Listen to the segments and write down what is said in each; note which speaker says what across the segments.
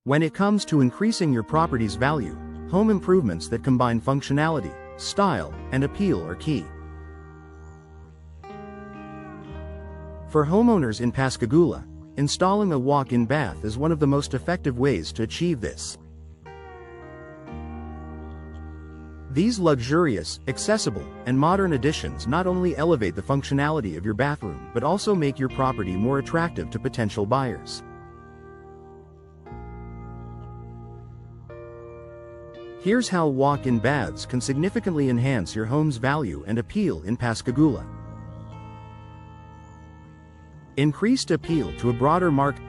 Speaker 1: When it comes to increasing your property's value, home improvements that combine functionality, style, and appeal are key. For homeowners in Pascagoula, installing a walk-in bath is one of the most effective ways to achieve this. These luxurious, accessible, and modern additions not only elevate the functionality of your bathroom but also make your property more attractive to potential buyers. Here's how walk-in baths can significantly enhance your home's value and appeal in Pascagoula. Increased appeal to a broader market.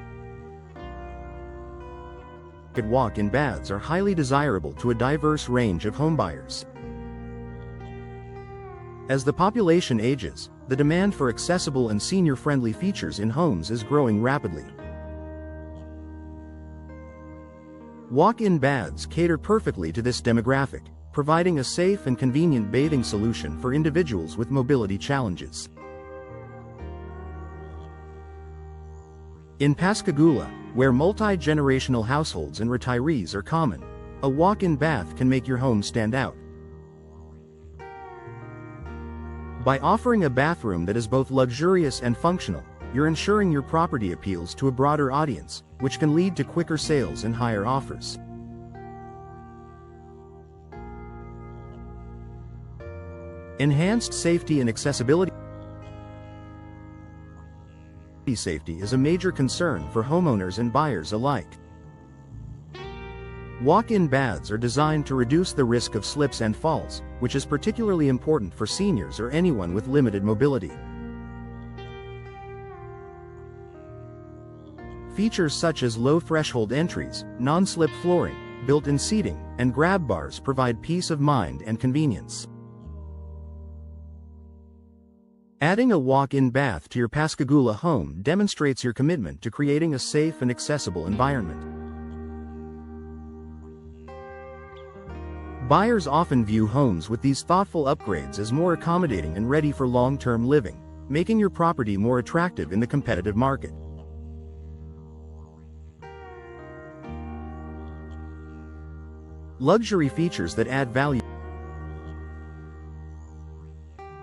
Speaker 1: Walk-in baths are highly desirable to a diverse range of homebuyers. As the population ages, the demand for accessible and senior-friendly features in homes is growing rapidly. Walk-in baths cater perfectly to this demographic, providing a safe and convenient bathing solution for individuals with mobility challenges. In Pascagoula, where multi-generational households and retirees are common, a walk-in bath can make your home stand out. By offering a bathroom that is both luxurious and functional, you're ensuring your property appeals to a broader audience, which can lead to quicker sales and higher offers. Enhanced safety and accessibility. Safety is a major concern for homeowners and buyers alike. Walk-in baths are designed to reduce the risk of slips and falls, which is particularly important for seniors or anyone with limited mobility. Features such as low-threshold entries, non-slip flooring, built-in seating, and grab bars provide peace of mind and convenience. Adding a walk-in bath to your Pascagoula home demonstrates your commitment to creating a safe and accessible environment. Buyers often view homes with these thoughtful upgrades as more accommodating and ready for long-term living, making your property more attractive in the competitive market. Luxury features that add value.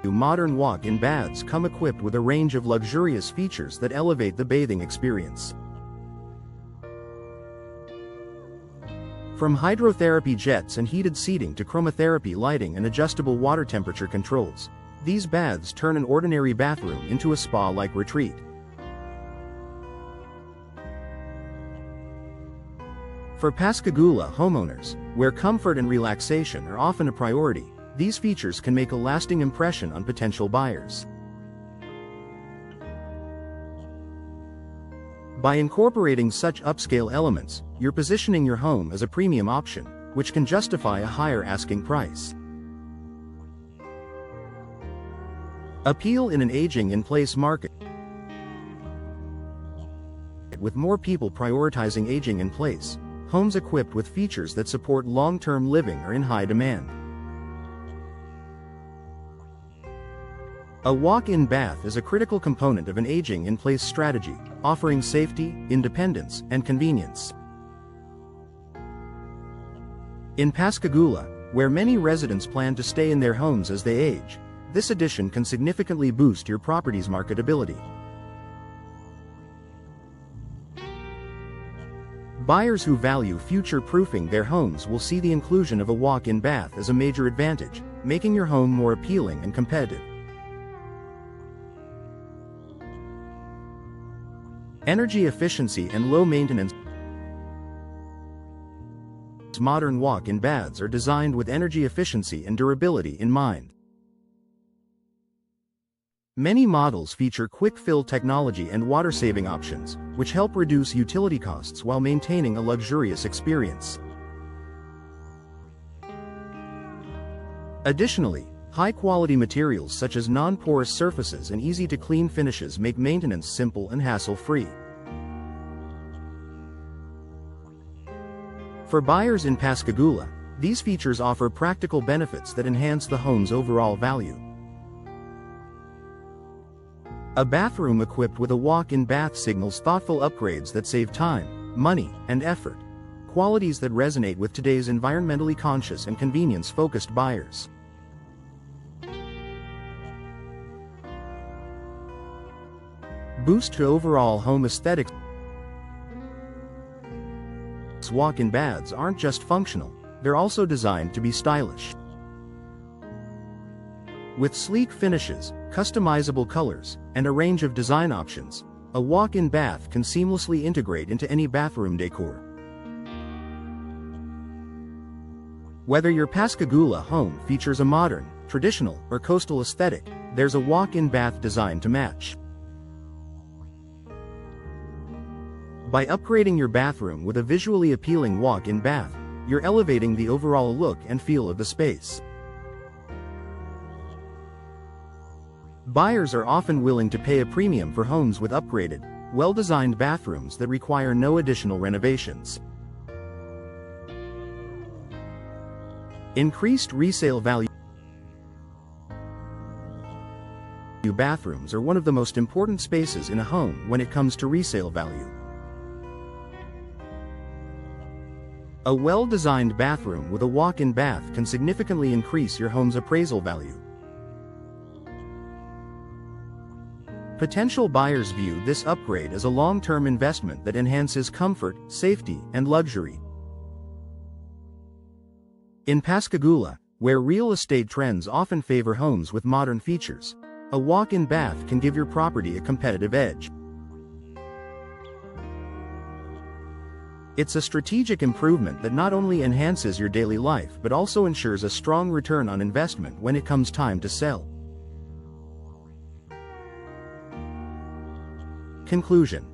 Speaker 1: Modern walk-in baths come equipped with a range of luxurious features that elevate the bathing experience. From hydrotherapy jets and heated seating to chromotherapy lighting and adjustable water temperature controls, these baths turn an ordinary bathroom into a spa-like retreat. For Pascagoula homeowners, where comfort and relaxation are often a priority, these features can make a lasting impression on potential buyers. By incorporating such upscale elements, you're positioning your home as a premium option, which can justify a higher asking price. Appeal in an aging-in-place market. With more people prioritizing aging in place, homes equipped with features that support long-term living are in high demand. A walk-in bath is a critical component of an aging-in-place strategy, offering safety, independence, and convenience. In Pascagoula, where many residents plan to stay in their homes as they age, this addition can significantly boost your property's marketability. Buyers who value future-proofing their homes will see the inclusion of a walk-in bath as a major advantage, making your home more appealing and competitive. Energy efficiency and low maintenance. Modern walk-in baths are designed with energy efficiency and durability in mind. Many models feature quick-fill technology and water-saving options, which help reduce utility costs while maintaining a luxurious experience. Additionally, high-quality materials such as non-porous surfaces and easy-to-clean finishes make maintenance simple and hassle-free. For buyers in Pascagoula, these features offer practical benefits that enhance the home's overall value. A bathroom equipped with a walk-in bath signals thoughtful upgrades that save time, money, and effort, qualities that resonate with today's environmentally conscious and convenience-focused buyers. Boost to overall home aesthetics. Walk-in baths aren't just functional, they're also designed to be stylish. With sleek finishes, customizable colors, and a range of design options, a walk-in bath can seamlessly integrate into any bathroom decor. Whether your Pascagoula home features a modern, traditional, or coastal aesthetic, there's a walk-in bath designed to match. By upgrading your bathroom with a visually appealing walk-in bath, you're elevating the overall look and feel of the space. Buyers are often willing to pay a premium for homes with upgraded, well-designed bathrooms that require no additional renovations. Increased resale value. Bathrooms are one of the most important spaces in a home when it comes to resale value. A well-designed bathroom with a walk-in bath can significantly increase your home's appraisal value. Potential buyers view this upgrade as a long-term investment that enhances comfort, safety, and luxury. In Pascagoula, where real estate trends often favor homes with modern features, a walk-in bath can give your property a competitive edge. It's a strategic improvement that not only enhances your daily life but also ensures a strong return on investment when it comes time to sell. Conclusion: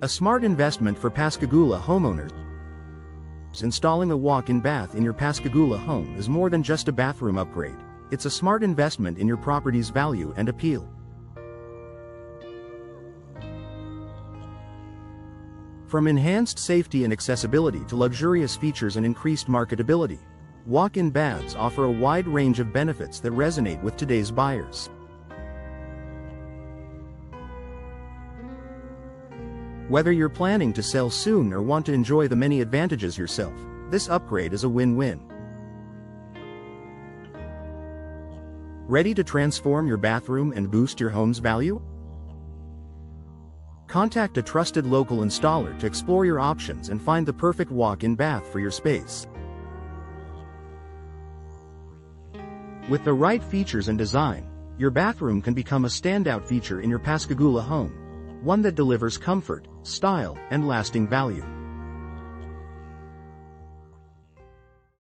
Speaker 1: a smart investment for Pascagoula homeowners. Installing a walk-in bath in your Pascagoula home is more than just a bathroom upgrade. It's a smart investment in your property's value and appeal. From enhanced safety and accessibility to luxurious features and increased marketability, walk-in baths offer a wide range of benefits that resonate with today's buyers. Whether you're planning to sell soon or want to enjoy the many advantages yourself, this upgrade is a win-win. Ready to transform your bathroom and boost your home's value? Contact a trusted local installer to explore your options and find the perfect walk-in bath for your space. With the right features and design, your bathroom can become a standout feature in your Pascagoula home, one that delivers comfort, style, and lasting value.